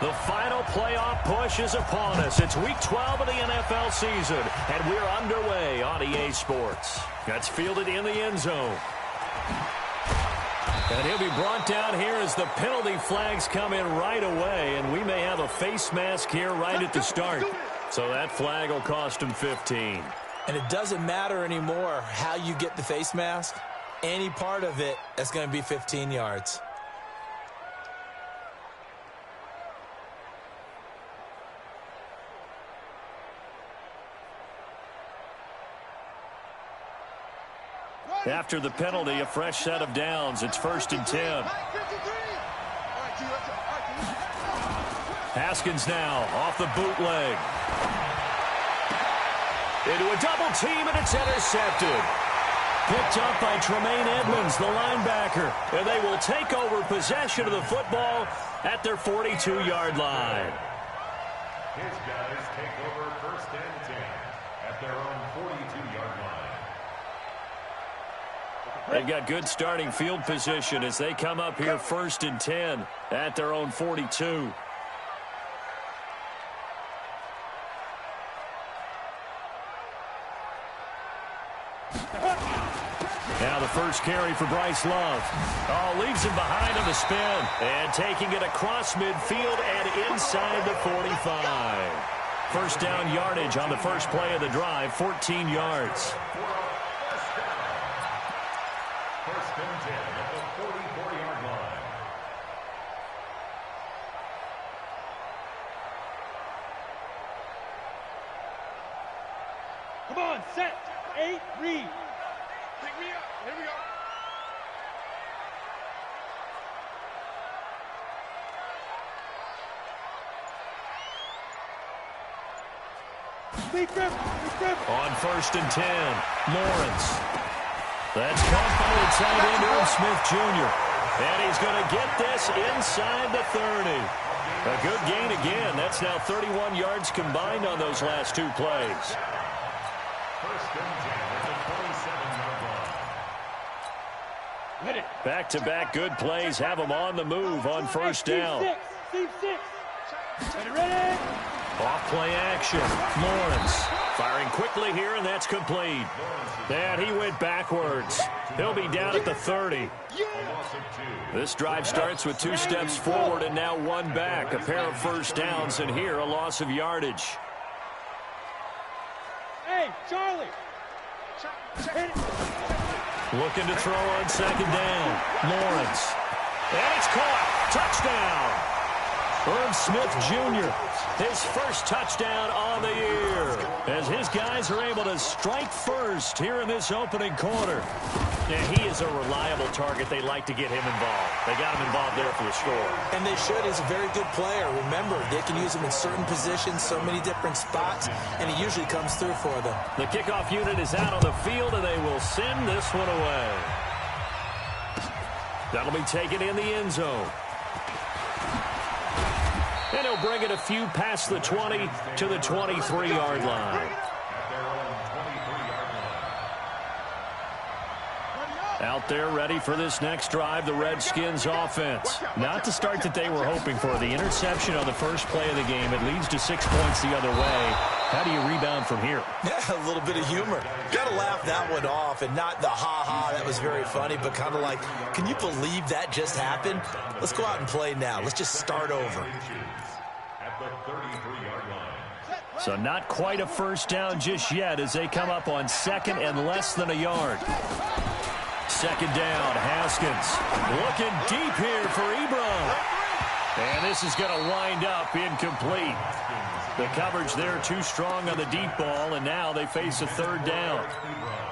The final playoff push is upon us. It's Week 12 of the NFL season, and we're underway on EA Sports. That's fielded in the end zone. And he'll be brought down here as the penalty flags come in right away, and we may have a face mask here right at the start. So that flag will cost him 15. And it doesn't matter anymore how you get the face mask. Any part of it is going to be 15 yards. After the penalty, a fresh set of downs. It's 1st and 10. Haskins now off the bootleg. Into a double team, and it's intercepted. Picked up by Tremaine Edmonds, the linebacker. And they will take over possession of the football at their 42-yard line. His guys take over 1st and 10 at their own 42-yard line. They've got good starting field position as they come up here 1st and 10 at their own 42. Now the first carry for Bryce Love. Oh, leaves him behind on the spin. And taking it across midfield and inside the 45. First down yardage on the first play of the drive, 14 yards. 1st and 10 at the 44-yard line. Come on, set, 8, read. Pick me up. Here we go. On 1st and 10, Lawrence. That's caught by the tight end, Irv Smith Jr. And he's going to get this inside the 30. A good gain again. That's now 31 yards combined on those last two plays. 1st and 10 at the 27-yard line. Back-to-back good plays have them on the move on 1st down. Ready? Off play action. Lawrence firing quickly here, and that's complete. And he went backwards. He'll be down at the 30. This drive starts with 2 steps forward and now 1 back. A pair of first downs, and here a loss of yardage. Hey, Charlie. Looking to throw on 2nd down. Lawrence. And it's caught. Touchdown. Irv Smith Jr., his first touchdown on the year, as his guys are able to strike first here in this opening quarter. And he is a reliable target. They like to get him involved. They got him involved there for the score. And they should. He's a very good player. Remember, they can use him in certain positions, so many different spots, and he usually comes through for them. The kickoff unit is out on the field, and they will send this one away. That'll be taken in the end zone. And he'll bring it a few past the 20 to the 23-yard line. Out there ready for this next drive, the Redskins offense. Not the start that they were hoping for. The interception on the first play of the game. It leads to 6 points the other way. How do you rebound from here? Yeah, a little bit of humor. Got to laugh that one off, and not the ha-ha, that was very funny, but kind of like, can you believe that just happened? Let's go out and play now. Let's just start over. At the 33-yard line. So not quite a first down just yet as they come up on 2nd and less than a yard. 2nd down, Haskins. Looking deep here for Ebron. And this is going to wind up incomplete. The coverage there too strong on the deep ball, and now they face a 3rd down.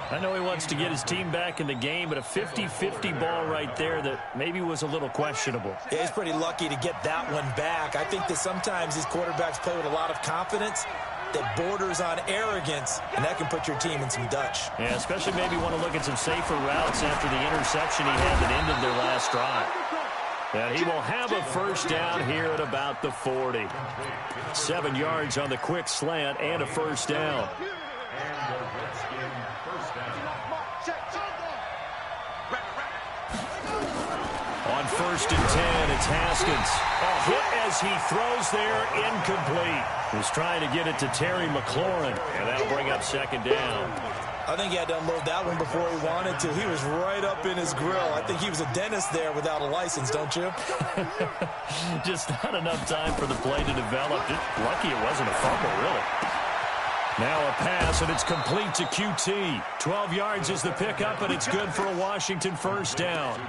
I know he wants to get his team back in the game, but a 50-50 ball right there that maybe was a little questionable. Yeah, he's pretty lucky to get that one back. I think that sometimes these quarterbacks play with a lot of confidence that borders on arrogance, and that can put your team in some Dutch. Yeah, especially maybe want to look at some safer routes after the interception he had that ended their last drive. And he will have a first down here at about the 40. 7 yards on the quick slant and a first down. On 1st and 10, it's Haskins. A hit as he throws there, incomplete. He's trying to get it to Terry McLaurin, and that'll bring up 2nd down. I think he had to unload that one before he wanted to. He was right up in his grill. I think he was a dentist there without a license, don't you? Just not enough time for the play to develop. Just lucky it wasn't a fumble, really. Now a pass, and it's complete to QT. 12 yards is the pickup, and it's good for a Washington 1st down.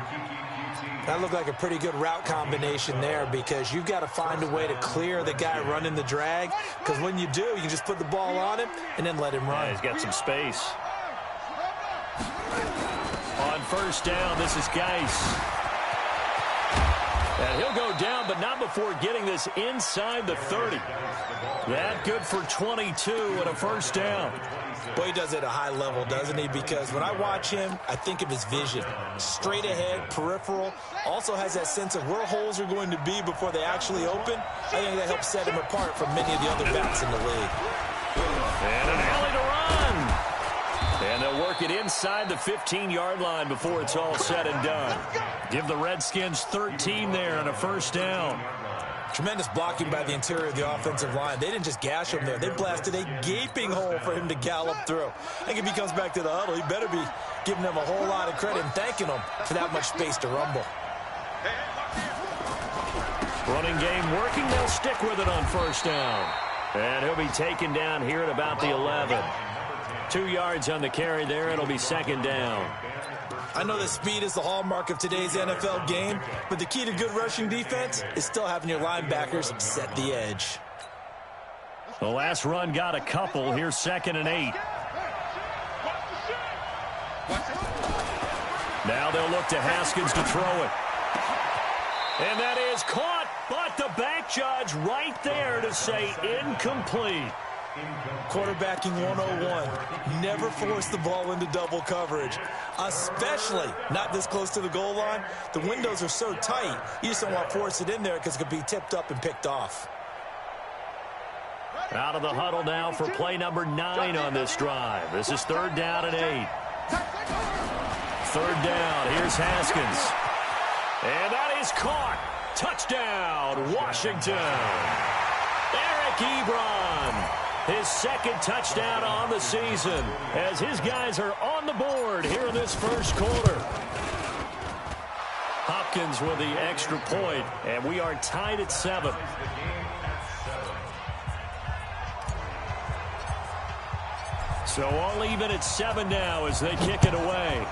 That looked like a pretty good route combination there because you've got to find a way to clear the guy running the drag, because when you do, you can just put the ball on him and then let him run. Yeah, he's got some space. On 1st down, this is Geis. And he'll go down, but not before getting this inside the 30. That good for 22 and a 1st down. Boy, he does it at a high level, doesn't he? Because when I watch him, I think of his vision. Straight ahead, peripheral. Also has that sense of where holes are going to be before they actually open. I think that helps set him apart from many of the other backs in the league. And an alley to run. And they'll work it inside the 15-yard line before it's all said and done. Give the Redskins 13 there and a 1st down. Tremendous blocking by the interior of the offensive line. They didn't just gash him there. They blasted a gaping hole for him to gallop through. I think if he comes back to the huddle, he better be giving them a whole lot of credit and thanking them for that much space to rumble. Running game working. They'll stick with it on 1st down. And he'll be taken down here at about the 11. 2 yards on the carry there. It'll be 2nd down. I know that speed is the hallmark of today's NFL game, but the key to good rushing defense is still having your linebackers set the edge. The last run got a couple. Here's 2nd and 8. Now they'll look to Haskins to throw it. And that is caught, but the back judge right there to say incomplete. Quarterbacking 101. Never force the ball into double coverage, especially not this close to the goal line. The windows are so tight, you just don't want to force it in there because it could be tipped up and picked off. Out of the huddle now for play number 9 on this drive. This is 3rd down and 8. 3rd down. Here's Haskins. And that is caught. Touchdown, Washington. Eric Ebron. His 2nd touchdown on the season as his guys are on the board here in this 1st quarter. Hopkins with the extra point, and we are tied at 7. So all even at 7 now as they kick it away.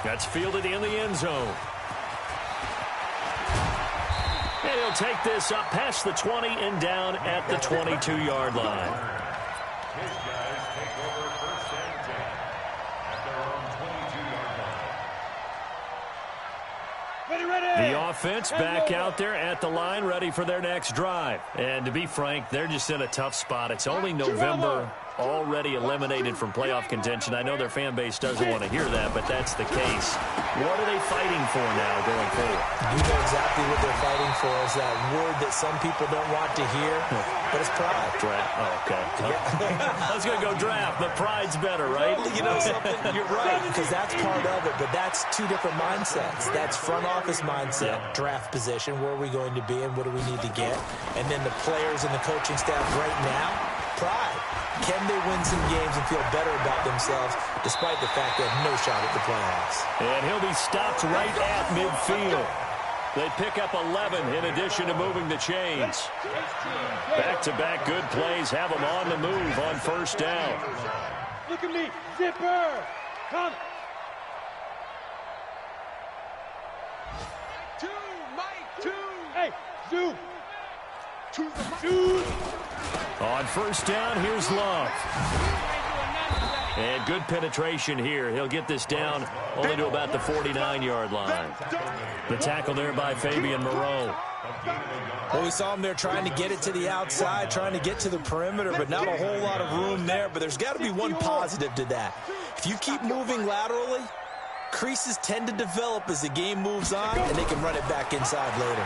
That's fielded in the end zone. And he'll take this up past the 20 and down at the 22-yard line. His guys take over 1st and 10 at their own 22-yard line. Ready. The offense back out there at the line, ready for their next drive. And to be frank, they're just in a tough spot. It's only November, already eliminated from playoff contention. I know their fan base doesn't want to hear that, but that's the case. What are they fighting for now going forward? You know exactly what they're fighting for is that word that some people don't want to hear, but it's pride. Draft. Oh, okay. I was going to go draft, but pride's better, right? You know something? You're right, because that's part of it, but that's 2 different mindsets. That's front office mindset, draft position, where are we going to be and what do we need to get? And then the players and the coaching staff right now, pride. Can they win some games and feel better about themselves despite the fact they have no shot at the playoffs? And he'll be stopped right at midfield. They pick up 11 in addition to moving the chains. Back-to-back good plays have them on the move on 1st down. Look at me. Zipper. Come. 2, Mike, 2. Hey, zoom. Shoot. On 1st down, here's Love. And good penetration here. He'll get this down only to about the 49-yard line. The tackle there by Fabian Moreau. Well, we saw him there trying to get it to the outside, trying to get to the perimeter, but not a whole lot of room there. But there's got to be one positive to that. If you keep moving laterally, creases tend to develop as the game moves on, and they can run it back inside later.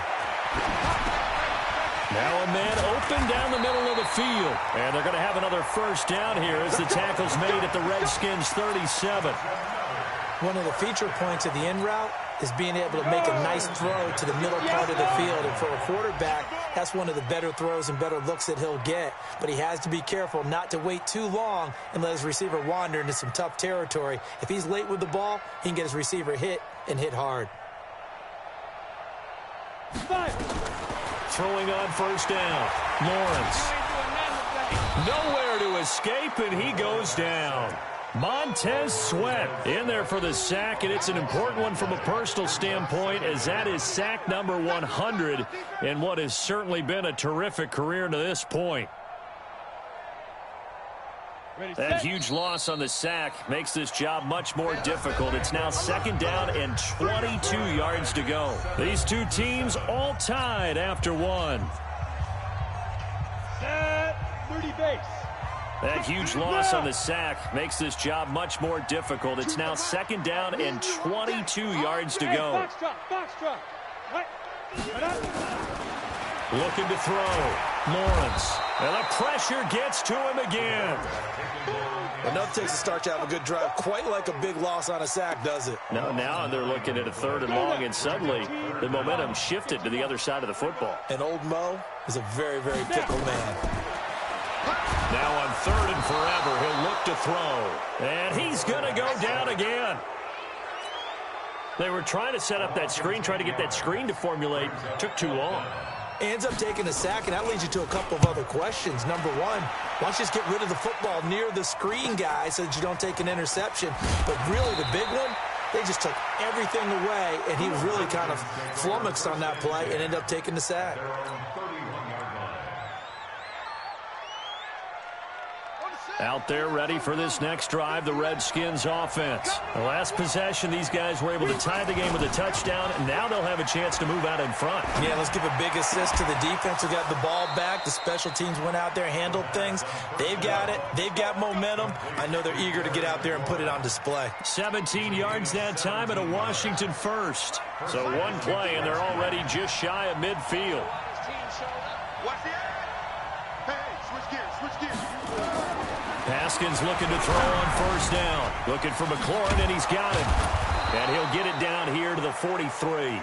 Now a man open down the middle of the field. And they're going to have another 1st down here as the tackle's made at the Redskins' 37. One of the feature points of the in route is being able to make a nice throw to the middle part of the field. And for a quarterback, that's one of the better throws and better looks that he'll get. But he has to be careful not to wait too long and let his receiver wander into some tough territory. If he's late with the ball, he can get his receiver hit and hit hard. Throwing on first down. Lawrence. Nowhere to escape, and he goes down. Montez Sweat in there for the sack, and it's an important one from a personal standpoint, as that is sack number 100 in what has certainly been a terrific career to this point. That huge loss on the sack makes this job much more difficult. It's now second down and 22 yards to go. These two teams all tied after one. Set 30 base. That huge loss on the sack makes this job much more difficult. It's now second down and 22 yards to go. Box drop. Right. Looking to throw. Lawrence. And the pressure gets to him again. Enough takes to start to have a good drive. Quite like a big loss on a sack, does it? No, now they're looking at a third and long, and suddenly the momentum shifted to the other side of the football. And old Mo is a very, very fickle man. Now on third and forever, he'll look to throw. And he's going to go down again. They were trying to set up that screen, trying to get that screen to formulate. Took too long. Ends up taking a sack, and that leads you to a couple of other questions. Number one, why don't you just get rid of the football near the screen guy so that you don't take an interception? But really, the big one, they just took everything away, and he was really kind of flummoxed on that play and ended up taking the sack. Out there ready for this next drive, the Redskins offense. The last possession, these guys were able to tie the game with a touchdown, and now they'll have a chance to move out in front. Yeah, let's give a big assist to the defense who got the ball back. The special teams went out there, handled things. They've got it. They've got momentum. I know they're eager to get out there and put it on display. 17 yards that time and a Washington first. So one play, and they're already just shy of midfield. Haskins looking to throw on first down. Looking for McLaurin, and he's got it. And he'll get it down here to the 43.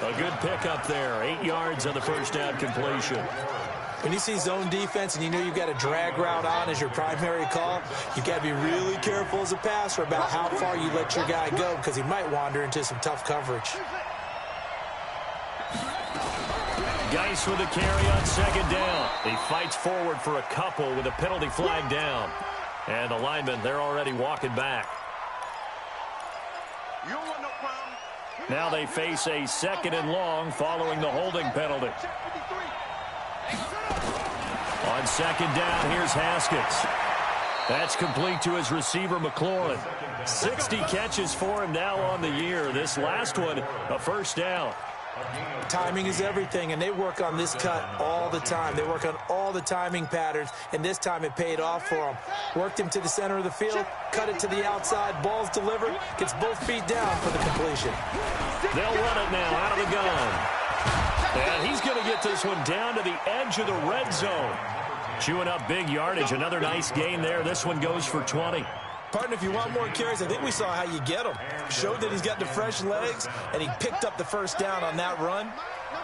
A good pickup there. 8 yards on the first down completion. When you see zone defense and you know you've got a drag route on as your primary call, you've got to be really careful as a passer about how far you let your guy go because he might wander into some tough coverage. Geis with a carry on second down. He fights forward for a couple with a penalty flag down. And the linemen, they're already walking back. Now they face a second and long following the holding penalty. On second down, here's Haskins. That's complete to his receiver, McLaurin. 60 catches for him now on the year. This last one, a first down. Timing is everything, and they work on this cut all the time. They work on all the timing patterns, and this time it paid off for them. Worked him to the center of the field, cut it to the outside, ball's delivered, gets both feet down for the completion. They'll run it now out of the gun. And he's going to get this one down to the edge of the red zone. Chewing up big yardage, another nice gain there. This one goes for 20. Partner, if you want more carries, I think we saw how you get him. Showed that he's got the fresh legs, and he picked up the first down on that run.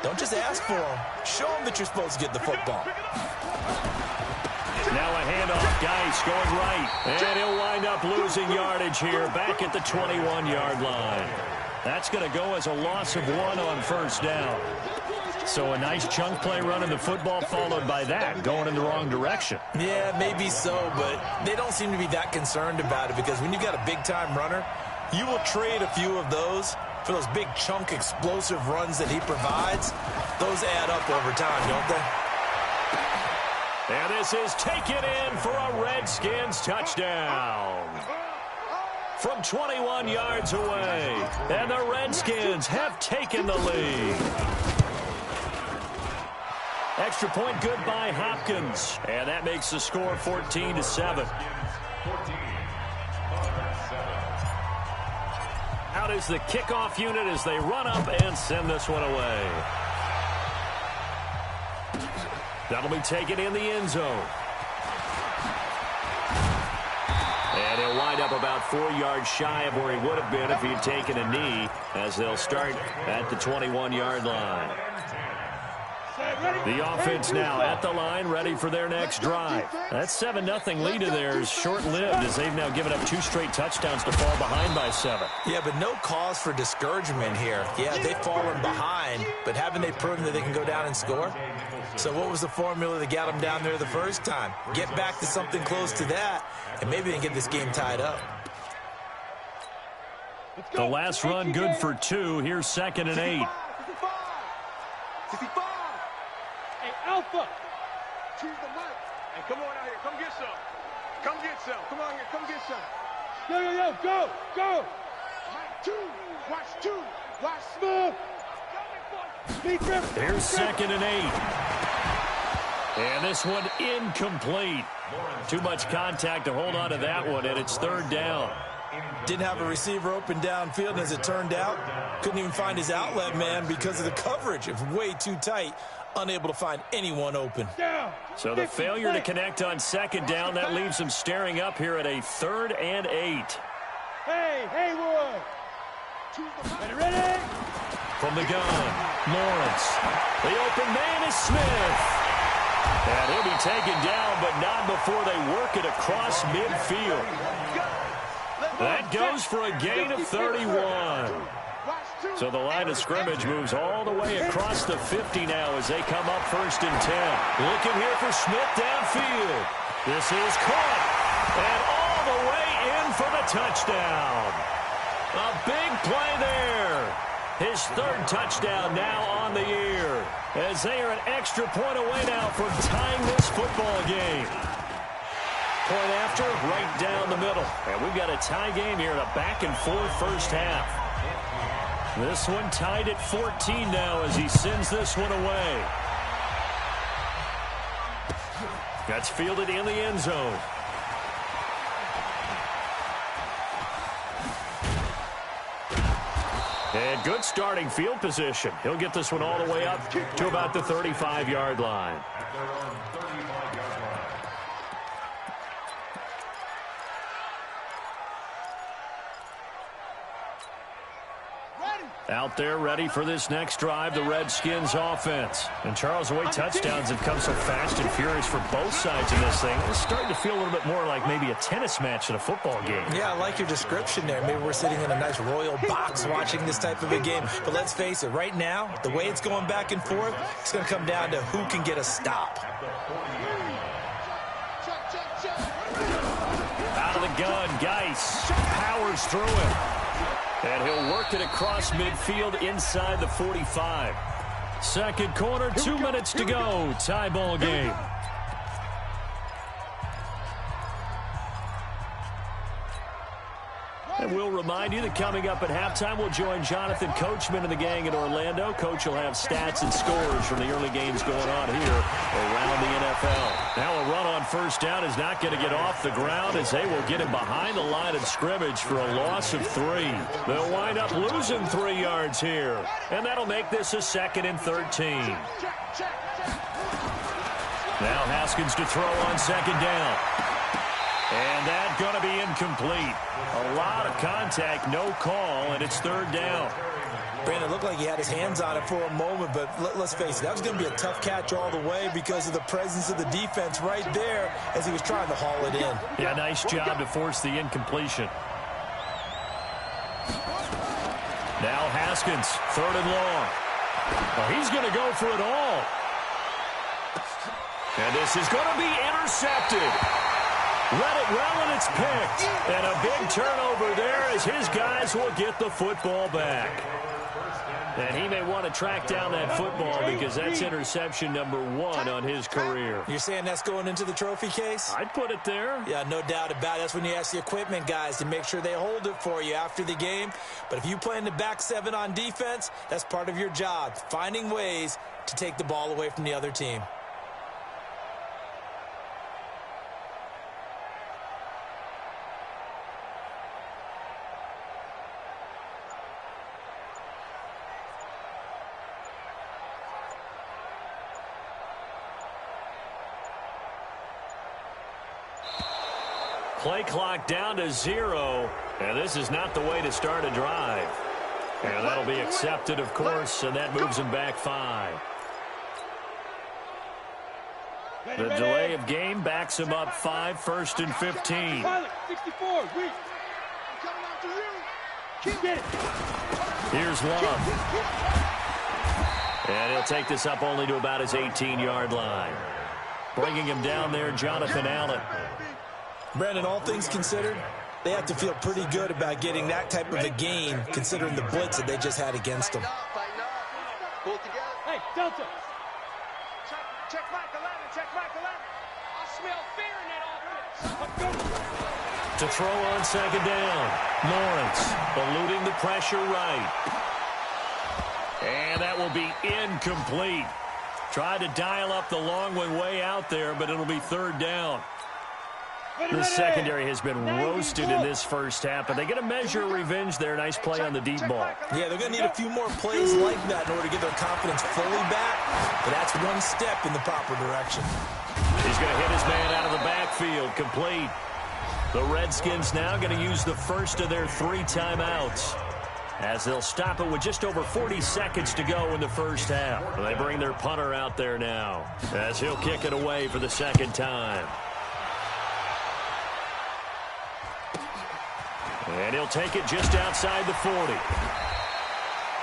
Don't just ask for him. Show him that you're supposed to get the football. Now a handoff. Geis going right. And he'll wind up losing yardage here back at the 21-yard line. That's going to go as a loss of 1 on first down. So a nice chunk play running the football followed by that going in the wrong direction. Yeah, maybe so, but they don't seem to be that concerned about it because when you've got a big-time runner, you will trade a few of those for those big chunk explosive runs that he provides. Those add up over time, don't they? And this is taken in for a Redskins touchdown. From 21 yards away. And the Redskins have taken the lead. Extra point good by Hopkins. And that makes the score 14-7. Out is the kickoff unit as they run up and send this one away. That'll be taken in the end zone. And he'll wind up about 4 yards shy of where he would have been if he had taken a knee, as they'll start at the 21-yard line. The offense now at the line, ready for their next drive. That 7-0 lead of theirs short-lived, as they've now given up 2 straight touchdowns to fall behind by 7. Yeah, but no cause for discouragement here. Yeah, they've fallen behind, but haven't they proven that they can go down and score? So what was the formula that got them down there the first time? Get back to something close to that, and maybe they can get this game tied up. The last run good for 2. Here's 2nd and 8. Alpha. Choose the mic. Hey, come on out here. Come get some. Come get some. Come on here. Come get some. Yo, go, go. Mike 2. Watch 2. Watch Smith. Here's 2nd and 8. And this one incomplete. Too much contact to hold on to that one, and it's 3rd down. Didn't have a receiver open downfield, and as it turned out, couldn't even find his outlet man because of the coverage. It was way too tight. Unable to find anyone open. So the failure to connect on 2nd down, that leaves them staring up here at a 3rd and 8. Hey, Haywood. Ready? From the gun, Lawrence. The open man is Smith. And he'll be taken down, but not before they work it across midfield. That goes for a gain of 31. So the line of scrimmage moves all the way across the 50 now as they come up 1st and 10. Looking here for Smith downfield. This is caught. And all the way in for the touchdown. A big play there. His 3rd touchdown now on the year, as they are an extra point away now from tying this football game. Point after, right down the middle. And we've got a tie game here in a back-and-forth first half. This one tied at 14 now as he sends this one away. That's fielded in the end zone. And good starting field position. He'll get this one all the way up to about the 35-yard line. Out there ready for this next drive, the Redskins offense. And Charles, the way touchdowns have come so fast and furious for both sides in this thing, it's starting to feel a little bit more like maybe a tennis match in a football game. Yeah, I like your description there. Maybe we're sitting in a nice royal box watching this type of a game. But let's face it, right now, the way it's going back and forth, it's going to come down to who can get a stop. Out of the gun, Geis powers through it. And he'll work it across midfield inside the 45. 2nd quarter, 2 minutes to go. Tie ball game. And we'll remind you that coming up at halftime, we'll join Jonathan Coachman and the gang in Orlando. Coach will have stats and scores from the early games going on here around the NFL. Now a run on 1st down is not going to get off the ground, as they will get him behind the line of scrimmage for a loss of 3. They'll wind up losing 3 yards here, and that'll make this a 2nd and 13. Now Haskins to throw on 2nd down. And that's going to be incomplete. A lot of contact, no call, and it's 3rd down. Brandon, it looked like he had his hands on it for a moment, but let's face it, that was going to be a tough catch all the way because of the presence of the defense right there as he was trying to haul it in. Yeah, nice job to force the incompletion. Now Haskins, 3rd and long. Well, he's going to go for it all. And this is going to be intercepted. Read it well, and it's picked. And a big turnover there as his guys will get the football back. And he may want to track down that football because that's interception number 1 on his career. You're saying that's going into the trophy case? I'd put it there. Yeah, no doubt about it. That's when you ask the equipment guys to make sure they hold it for you after the game. But if you play in the back 7 on defense, that's part of your job, finding ways to take the ball away from the other team. Play clock down to 0, and this is not the way to start a drive. And that'll be accepted, of course, and that moves them back 5. The delay of game backs him up 5, 1st and 15. 64, weak. Here's Love. And he'll take this up only to about his 18-yard line. Bringing him down there, Jonathan Allen. Brandon, all things considered, they have to feel pretty good about getting that type of a game, considering the blitz that they just had against them. Hey, Delta. Check Michael Allen. Check Michael Allen. I smell fear in that offense. To throw on 2nd down. Lawrence eluding the pressure right. And that will be incomplete. Tried to dial up the long one way out there, but it'll be 3rd down. The secondary has been roasted in this first half, but they get a measure of revenge there. Nice play on the deep ball. Yeah, they're going to need a few more plays like that in order to get their confidence fully back, but that's one step in the proper direction. He's going to hit his man out of the backfield, complete. The Redskins now going to use the first of their 3 timeouts, as they'll stop it with just over 40 seconds to go in the first half. They bring their punter out there now, as he'll kick it away for the 2nd time. And he'll take it just outside the 40.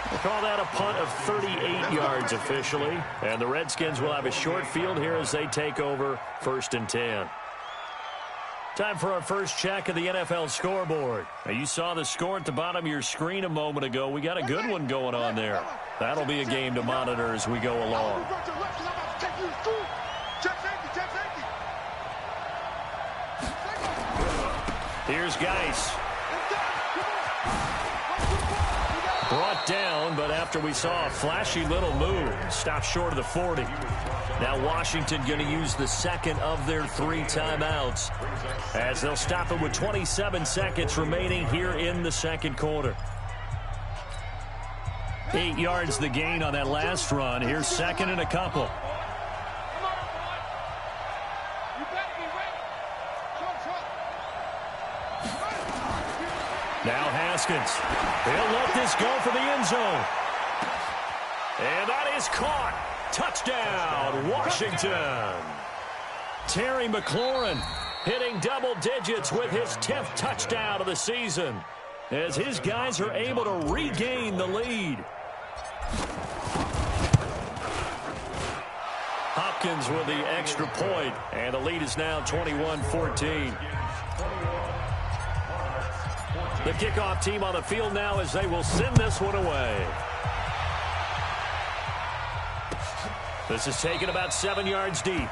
We'll call that a punt of 38 yards officially. And the Redskins will have a short field here as they take over 1st and 10. Time for our first check of the NFL scoreboard. Now, you saw the score at the bottom of your screen a moment ago. We got a good one going on there. That'll be a game to monitor as we go along. Here's Geis. Brought down, but after we saw a flashy little move, stopped short of the 40. Now Washington going to use the 2nd of their 3 timeouts, as they'll stop it with 27 seconds remaining here in the 2nd quarter. 8 yards the gain on that last run. Here's 2nd and a couple. Now Haskins. He'll let this go for the end zone. And that is caught. Touchdown, Washington. Terry McLaurin hitting double digits with his 10th touchdown of the season, as his guys are able to regain the lead. Hopkins with the extra point, and the lead is now 21-14. The kickoff team on the field now as they will send this one away. This is taken about 7 yards deep.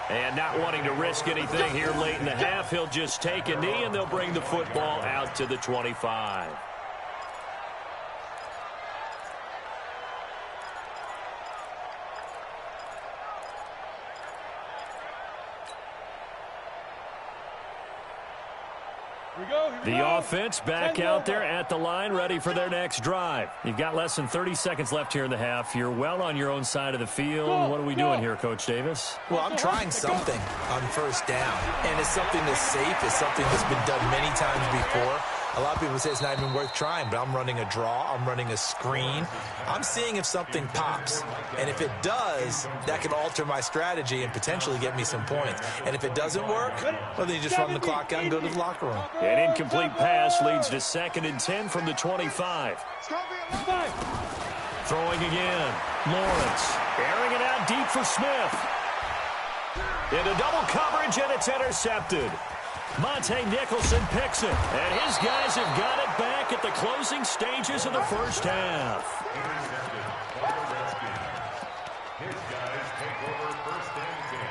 And not wanting to risk anything here late in the half, he'll just take a knee and they'll bring the football out to the 25. The offense back out there at the line, ready for their next drive. You've got less than 30 seconds left here in the half. You're well on your own side of the field. What are we doing here, Coach Davis? Well, I'm trying something on 1st down, and it's something that's safe. It's something that's been done many times before. A lot of people say it's not even worth trying, but I'm running a draw. I'm running a screen. I'm seeing if something pops. And if it does, that can alter my strategy and potentially get me some points. And if it doesn't work, well, then you just run the clock out and go to the locker room. An incomplete pass leads to 2nd and 10 from the 25. Throwing again. Lawrence airing it out deep for Smith. Into double coverage, and it's intercepted. Monte Nicholson picks it, and his guys have got it back at the closing stages of the first half. His guys take over 1st and 10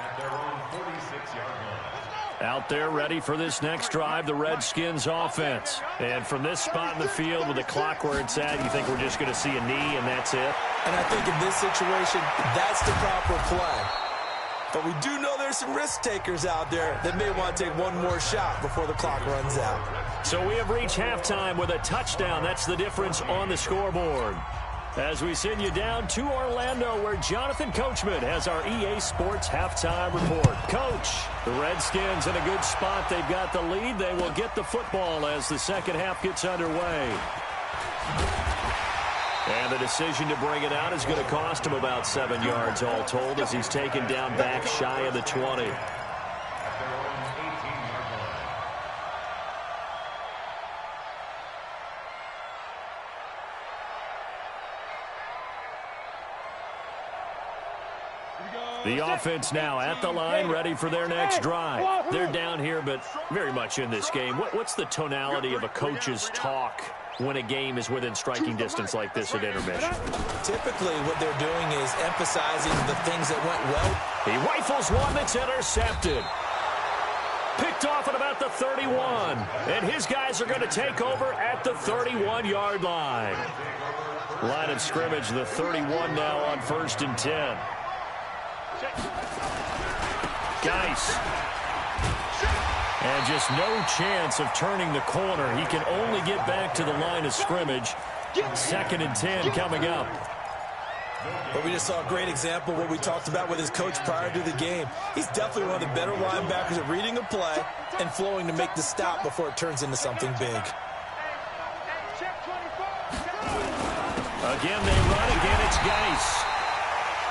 at their own 46-yard line. Out there ready for this next drive, the Redskins offense. And from this spot in the field with the clock where it's at, you think we're just going to see a knee and that's it? And I think in this situation, that's the proper play. But we do know there's some risk takers out there that may want to take one more shot before the clock runs out. So we have reached halftime with a touchdown. That's the difference on the scoreboard. As we send you down to Orlando, where Jonathan Coachman has our EA Sports halftime report. Coach, the Redskins in a good spot. They've got the lead. They will get the football as the second half gets underway. And the decision to bring it out is going to cost him about 7 yards all told, as he's taken down back shy of the 20. The offense now at the line, ready for their next drive. They're down here, but very much in this game. What's the tonality of a coach's talk when a game is within striking distance like this at intermission? Typically, what they're doing is emphasizing the things that went well. He rifles one that's intercepted. Picked off at about the 31. And his guys are going to take over at the 31-yard line. Line of scrimmage, the 31 now on 1st and 10. Geis. And just no chance of turning the corner. He can only get back to the line of scrimmage. 2nd and 10 coming up. But we just saw a great example of what we talked about with his coach prior to the game. He's definitely one of the better linebackers at reading a play and flowing to make the stop before it turns into something big. Again, they run. Again, it's Geis.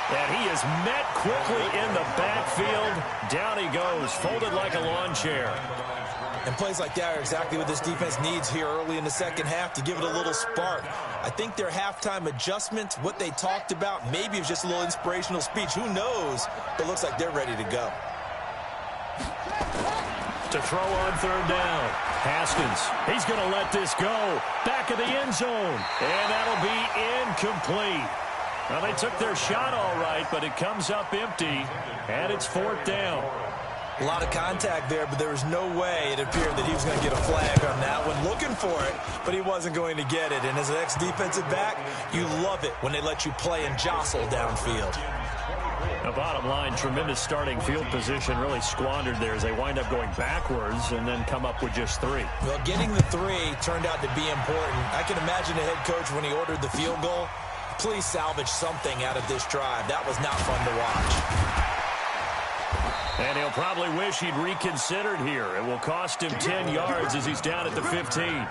And he is met quickly in the backfield. Down he goes, folded like a lawn chair. And plays like that are exactly what this defense needs here early in the second half to give it a little spark. I think their halftime adjustment, what they talked about, maybe it was just a little inspirational speech. Who knows? But it looks like they're ready to go. To throw on 3rd down. Haskins, he's going to let this go. Back of the end zone. And that'll be incomplete. Well, they took their shot all right, but it comes up empty, and it's 4th down. A lot of contact there, but there was no way it appeared that he was going to get a flag on that one. Looking for it, but he wasn't going to get it. And as an ex-defensive back, you love it when they let you play and jostle downfield. The bottom line, tremendous starting field position, really squandered there as they wind up going backwards and then come up with just 3. Well, getting the 3 turned out to be important. I can imagine the head coach when he ordered the field goal. Please salvage something out of this drive. That was not fun to watch. And he'll probably wish he'd reconsidered here. It will cost him 10 yards as he's down at the 15.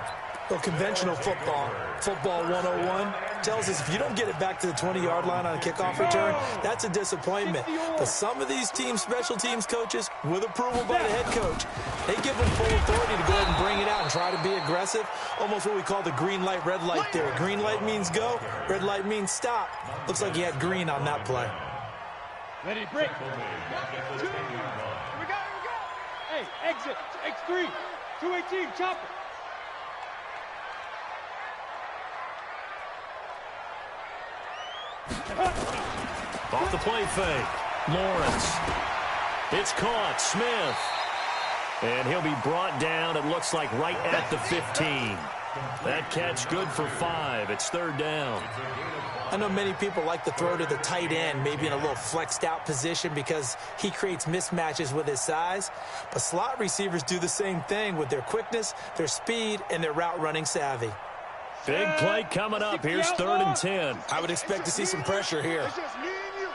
Well, conventional football 101, tells us if you don't get it back to the 20-yard line on a kickoff return, that's a disappointment. But some of these teams, special teams coaches, with approval by the head coach, they give them full authority to go ahead and bring it out and try to be aggressive. Almost what we call the green light, red light theory. Green light means go, red light means stop. Looks like he had green on that play. Ready, break. 1, 2. Here we go. Hey, exit. X3. 218, chopper. Off the play fake. Lawrence. It's caught. Smith. And he'll be brought down, it looks like, right at the 15. That catch good for 5. It's 3rd down. I know many people like to throw to the tight end, maybe in a little flexed out position because he creates mismatches with his size. But slot receivers do the same thing with their quickness, their speed, and their route running savvy. Big play coming up. Here's 3rd and 10. I would expect to see some pressure here. It's just me and you.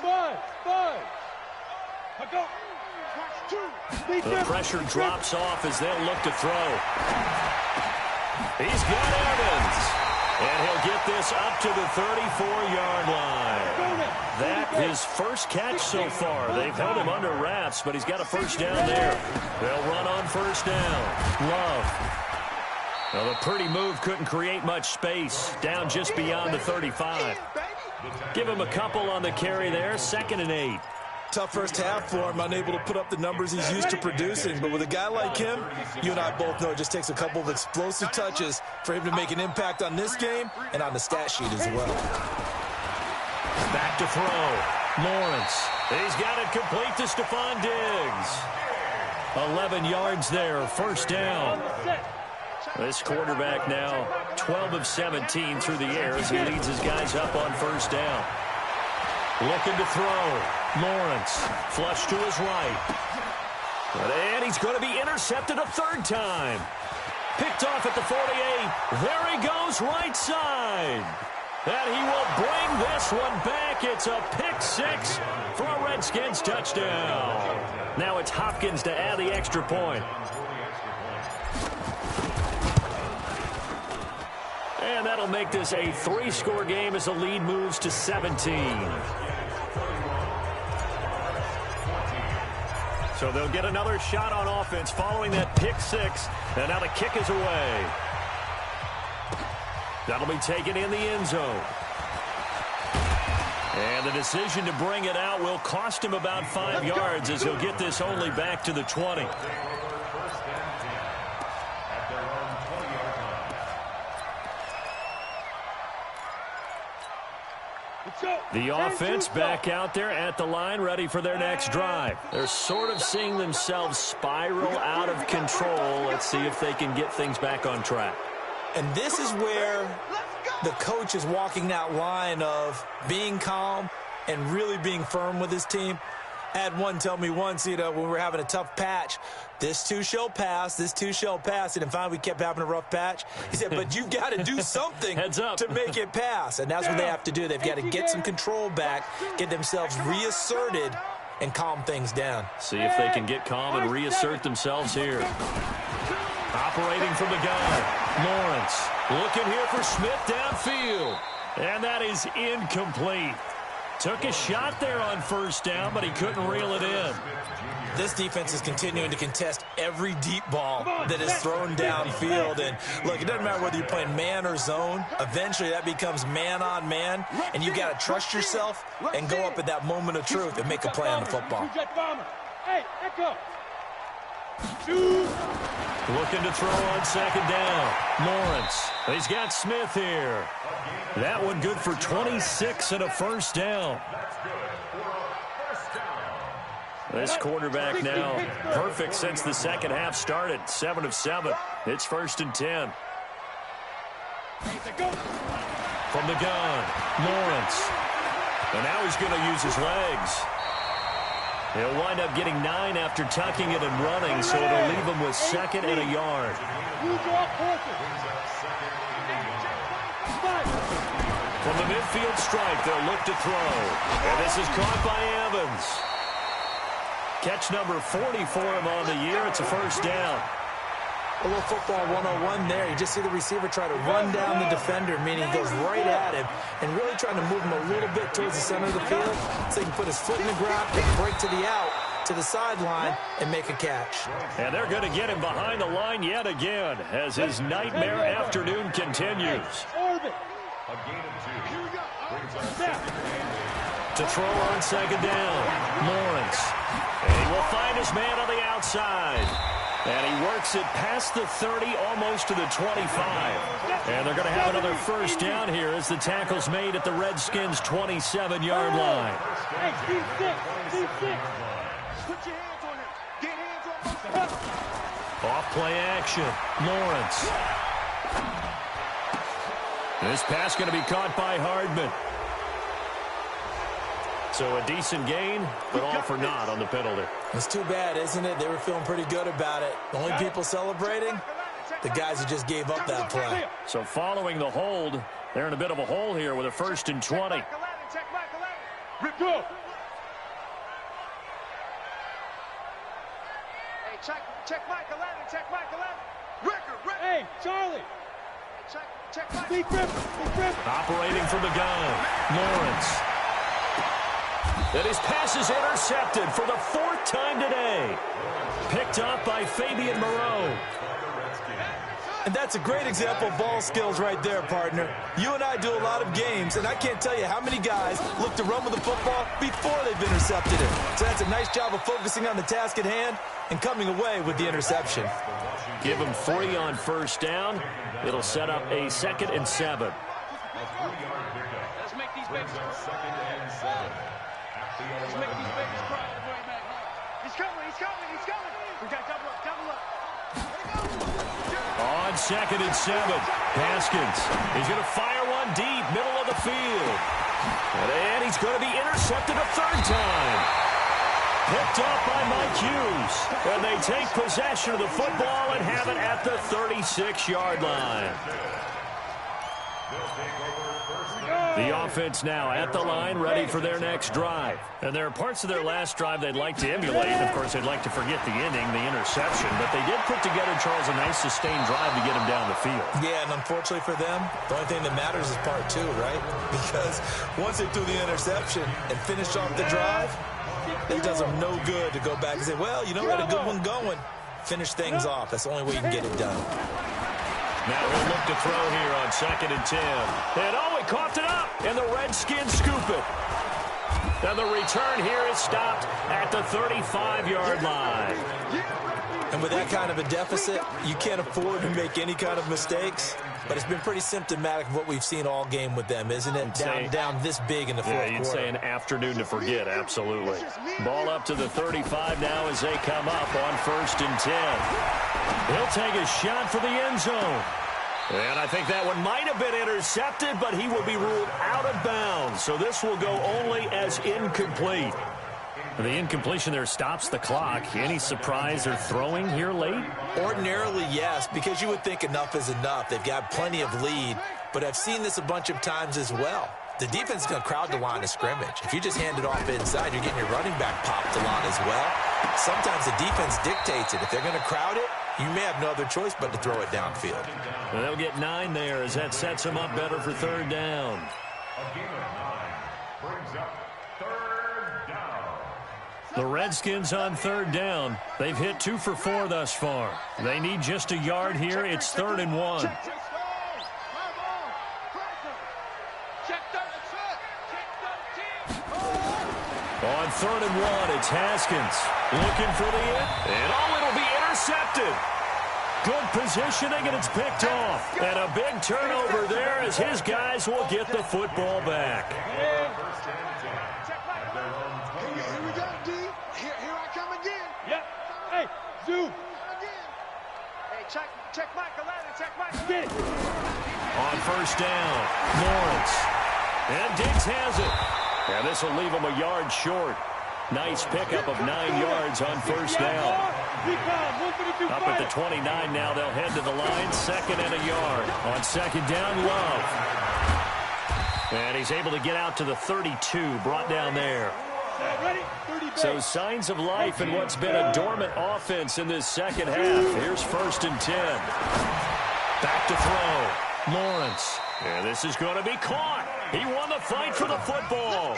Five. I go. The pressure drops off as they'll look to throw. He's got Evans. And he'll get this up to the 34-yard line. That his first catch so far. They've held him under wraps, but he's got a first down there. They'll run on 1st down. Love. Well, the pretty move couldn't create much space. Down just beyond the 35. Give him a couple on the carry there. 2nd and 8. Tough first half for him, unable to put up the numbers he's used to producing. But with a guy like him, you and I both know it just takes a couple of explosive touches for him to make an impact on this game and on the stat sheet as well. Back to throw. Lawrence. He's got it complete to Stephon Diggs. 11 yards there. 1st down. This quarterback now 12 of 17 through the air as he leads his guys up on 1st down. Looking to throw. Lawrence, flush to his right. And he's going to be intercepted a 3rd time. Picked off at the 48. There he goes, right side. And he will bring this one back. It's a pick six for a Redskins touchdown. Now it's Hopkins to add the extra point. And that'll make this a 3-score game as the lead moves to 17. So they'll get another shot on offense following that pick six. And now the kick is away. That'll be taken in the end zone. And the decision to bring it out will cost him about 5 yards as he'll get this only back to the 20. The offense back out there at the line, ready for their next drive. They're sort of seeing themselves spiral out of control. Let's see if they can get things back on track. And this is where the coach is walking that line of being calm and really being firm with his team. I had one tell me once, when we were having a tough patch, this too shall pass, this too shall pass. And finally we kept having a rough patch. He said, but you've got to do something to make it pass. And that's what they have to do. They've got to get some control back, get themselves reasserted, and calm things down. See if they can get calm and reassert themselves here. Operating from the gun, Lawrence looking here for Smith downfield. And that is incomplete. Took a shot there on first down, but he couldn't reel it in. This defense is continuing to contest every deep ball that is thrown downfield. And, look, it doesn't matter whether you're playing man or zone. Eventually that becomes man on man, and you've got to trust yourself and go up at that moment of truth and make a play on the football. Hey, echo. Looking to throw on second down. Lawrence. He's got Smith here. That one good for 26 and a first down. This quarterback now perfect since the second half started. 7 of 7. It's 1st and 10. From the gun, Lawrence. And now he's going to use his legs. He'll wind up getting 9 after tucking it and running, so it'll leave him with 2nd and a yard. From the midfield stripe, they'll look to throw. And this is caught by Evans. Catch number 40 for him on the year. It's a first down. A little football 101 there. You just see the receiver try to run down the defender, meaning he goes right at him and really trying to move him a little bit towards the center of the field so he can put his foot in the ground and break to the out, to the sideline, and make a catch. And they're going to get him behind the line yet again as his nightmare afternoon continues. A gain of 2. To throw on second down, Lawrence. And he will find his man on the outside. And he works it past the 30, almost to the 25. And they're going to have another first down here as the tackle's made at the Redskins' 27-yard line. Off play action, Lawrence. This pass going to be caught by Hardman. So a decent gain, but all for naught on the penalty. It's too bad, isn't it? They were feeling pretty good about it. The only people celebrating, the guys who just gave up that play. So following the hold, they're in a bit of a hole here with a 1st and 20. Hey, check Mike 11, check Mike 11. Hey, Charlie. Check Mike. Big grip. Operating from the gun, Lawrence. And his pass is intercepted for the 4th time today. Picked up by Fabian Moreau. And that's a great example of ball skills right there, partner. You and I do a lot of games, and I can't tell you how many guys look to run with the football before they've intercepted it. So that's a nice job of focusing on the task at hand and coming away with the interception. Give him 40 on first down. It'll set up a 2nd and 7. Let's make these babies cry. Let's make these babies cry on the way back home. He's coming. We got double up. On 2nd and 7, Haskins. He's going to fire one deep, middle of the field. And he's going to be intercepted a 3rd time. Picked up by Mike Hughes. And they take possession of the football and have it at the 36-yard line. The offense now at the line, ready for their next drive. And there are parts of their last drive they'd like to emulate. And, of course, they'd like to forget the inning, the interception. But they did put together, Charles, a nice sustained drive to get them down the field. Yeah, and unfortunately for them, the only thing that matters is part two, right? Because once they threw the interception and finished off the drive, it does them no good to go back and say, well, you know, we had a good one going. Finish things off. That's the only way you can get it done. Now he'll look to throw here on 2nd and 10. And oh, he coughed it up, and the Redskins scoop it. And the return here is stopped at the 35-yard line. And with that kind of a deficit, you can't afford to make any kind of mistakes. But it's been pretty symptomatic of what we've seen all game with them, isn't it? Down this big in the fourth quarter. Yeah, you'd say an afternoon to forget, absolutely. Ball up to the 35 now as they come up on 1st and 10. He'll take a shot for the end zone. And I think that one might have been intercepted, but he will be ruled out of bounds. So this will go only as incomplete. The incompletion there stops the clock. Any surprise they're throwing here late? Ordinarily, yes, because you would think enough is enough. They've got plenty of lead, but I've seen this a bunch of times as well. The defense is going to crowd the line of scrimmage. If you just hand it off inside, you're getting your running back popped a lot as well. Sometimes the defense dictates it. If they're going to crowd it, you may have no other choice but to throw it downfield. Well, they'll get 9 there as that sets them up better for 3rd down. A game of 9 brings up 3rd down. The Redskins on 3rd down. They've hit 2 for 4 thus far. They need just a yard here. It's 3rd and 1. On 3rd and 1, it's Haskins looking for the end. And oh, it'll be intercepted. Good positioning, and it's picked off. And a big turnover there as his guys will get the football back. Here we go, D. Here I come again. Yep. Hey, zoom. Hey, check Michael Allen. Check Michael. Get it. On 1st down, Lawrence. And Diggs has it. And this will leave him a yard short. Nice pickup of 9 yards on 1st down. Up at the 29 now, they'll head to the line. 2nd and a yard. On 2nd down, Love. And he's able to get out to the 32, brought down there. So signs of life in what's been a dormant offense in this second half. Here's 1st and 10. Back to throw. Lawrence. And this is going to be caught. He won the fight for the football.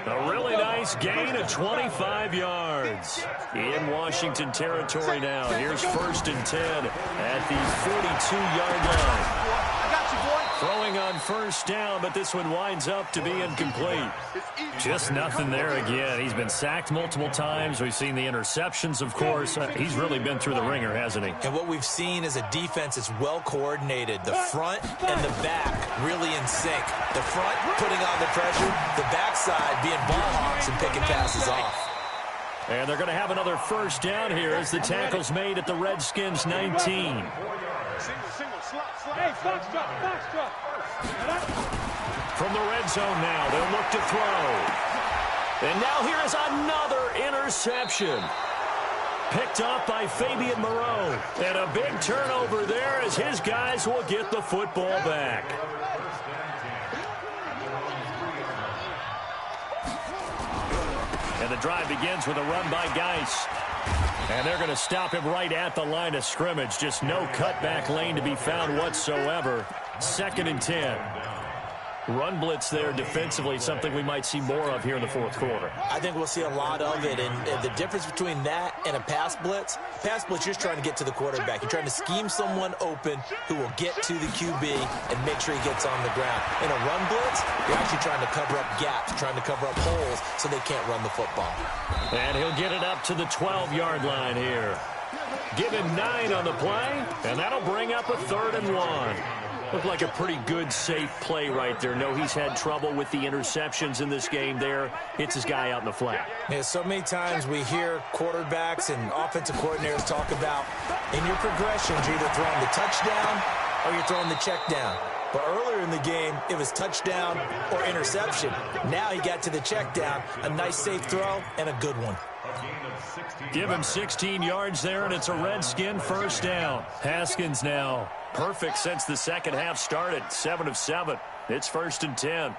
A really nice gain of 25 yards. In Washington territory now. Here's 1st and 10 at the 42-yard line. Throwing on 1st down, but this one winds up to be incomplete. Just nothing there again. He's been sacked multiple times. We've seen the interceptions, of course. He's really been through the ringer, hasn't he? And what we've seen is a defense that's well coordinated. The front and the back really in sync. The front putting on the pressure, the backside being ball hawks and picking passes off. And they're going to have another 1st down here as the tackle's made at the Redskins 19. Hey, foxtrot. From the red zone now, they'll look to throw. And now here is another interception. Picked up by Fabian Moreau. And a big turnover there as his guys will get the football back. And the drive begins with a run by Geis. And they're going to stop him right at the line of scrimmage. Just no cutback lane to be found whatsoever. 2nd and 10. Run blitz there defensively, something we might see more of here in the 4th quarter. I think we'll see a lot of it, and the difference between that and a pass blitz, you're just trying to get to the quarterback. You're trying to scheme someone open who will get to the QB and make sure he gets on the ground. In a run blitz, you're actually trying to cover up gaps, trying to cover up holes so they can't run the football. And he'll get it up to the 12-yard line here. Give him 9 on the play, and that'll bring up a 3rd and 1. Looked like a pretty good, safe play right there. No, he's had trouble with the interceptions in this game there. Hits his guy out in the flat. Yeah, so many times we hear quarterbacks and offensive coordinators talk about in your progressions, you're either throwing the touchdown or you're throwing the check down. But earlier in the game, it was touchdown or interception. Now he got to the check down, a nice safe throw, and a good one. A gain of 16 Give him 16 yards there, and it's a Redskin first down. Haskins now perfect since the second half started. 7 of 7. It's 1st and 10.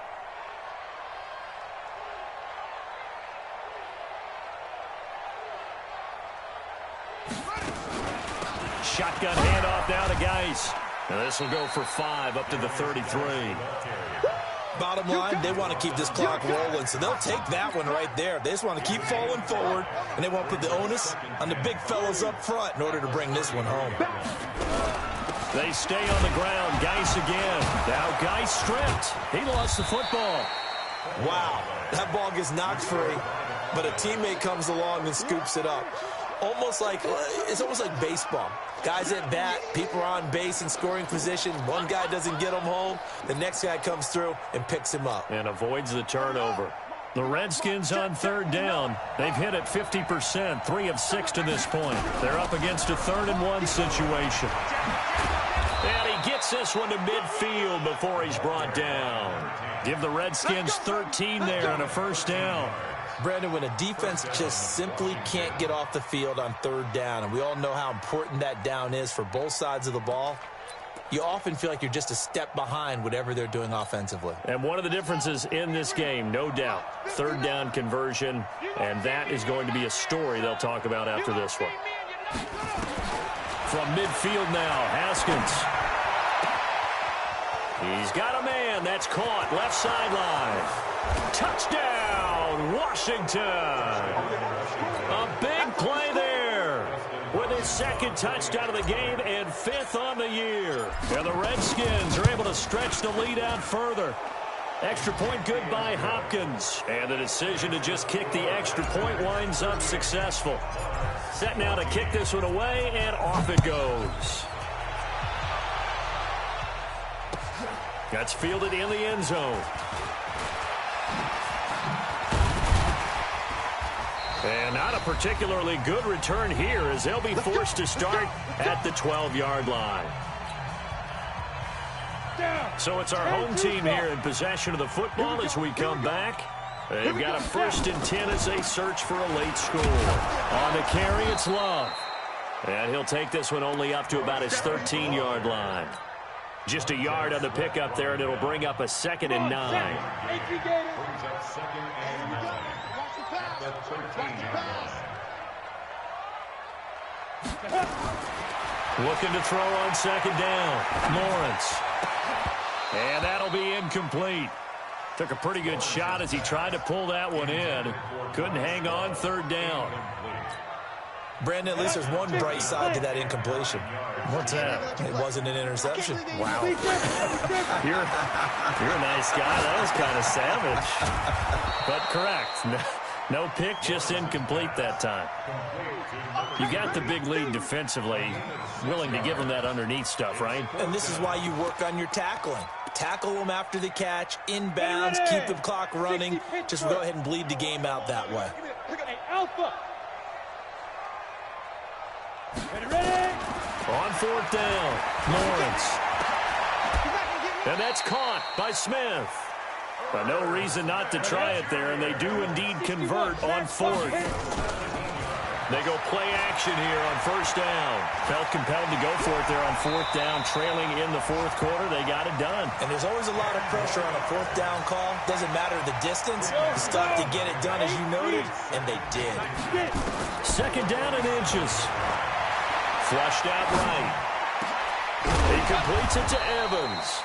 Shotgun handoff now to Geis. And this will go for 5 up to the 33. Bottom line, they want to keep this clock rolling, so they'll take that one right there. They just want to keep falling forward, and they want to put the onus on the big fellas up front in order to bring this one home. They stay on the ground. Geis again. Now Geis stripped. He lost the football. Wow, that ball gets knocked free, but a teammate comes along and scoops it up. It's almost like baseball. Guys at bat, people are on base in scoring position. One guy doesn't get him home. The next guy comes through and picks him up. And avoids the turnover. The Redskins on 3rd down. They've hit it 50%, 3 of 6 to this point. They're up against a 3rd and 1 situation. And he gets this one to midfield before he's brought down. Give the Redskins 13 there and a first down. Brandon, when a defense just simply can't get off the field on 3rd down, and we all know how important that down is for both sides of the ball, you often feel like you're just a step behind whatever they're doing offensively. And one of the differences in this game, no doubt, 3rd down conversion, and that is going to be a story they'll talk about after this one. From midfield now, Haskins. He's got a man. That's caught. Left sideline. Touchdown, Washington. A big play there with his 2nd touchdown of the game and 5th on the year. And the Redskins are able to stretch the lead out further. Extra point good by Hopkins. And the decision to just kick the extra point winds up successful. Set now to kick this one away, and off it goes. That's fielded in the end zone. And not a particularly good return here as they'll be forced to start at the 12-yard line. So it's our home team here in possession of the football as we come back. They've got a 1st and 10 as they search for a late score. On the carry, it's Love. And he'll take this one only up to about his 13-yard line. Just a yard on the pickup there, and it'll bring up a 2nd and 9. Brings up 2nd and 9. At the 13-yard line. Looking to throw on 2nd down. Lawrence. And that'll be incomplete. Took a pretty good shot as he tried to pull that one in. Couldn't hang on 3rd down. Brandon, at least there's one bright side to that incompletion. What's that? It wasn't an interception. Wow. You're a nice guy. That was kind of savage. But correct. No pick, just incomplete that time. You got the big lead defensively. Willing to give him that underneath stuff, right? And this is why you work on your tackling. Tackle them after the catch, inbounds, keep the clock running. Just go ahead and bleed the game out that way. Alpha. Ready? On 4th down, Lawrence. And that's caught by Smith. But no reason not to try it there, and they do indeed convert on 4th. They go play action here on 1st down. Felt compelled to go for it there on 4th down, trailing in the 4th quarter. They got it done. And there's always a lot of pressure on a 4th down call. Doesn't matter the distance. You stop to get it done, as you noted, and they did. 2nd down and inches. Flushed out right. He completes it to Evans.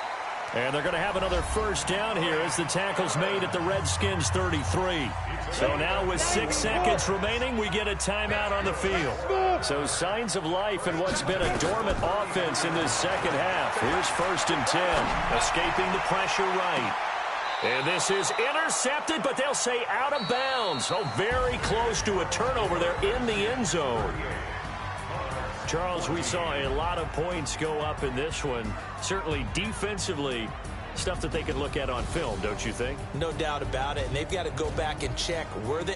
And they're going to have another 1st down here as the tackle's made at the Redskins 33. So now with 6 seconds remaining, we get a timeout on the field. So signs of life in what's been a dormant offense in this 2nd half. Here's 1st and 10. Escaping the pressure right. And this is intercepted, but they'll say out of bounds. So very close to a turnover there in the end zone. Charles, we saw a lot of points go up in this one. Certainly defensively, stuff that they could look at on film, don't you think? No doubt about it. And they've got to go back and check where the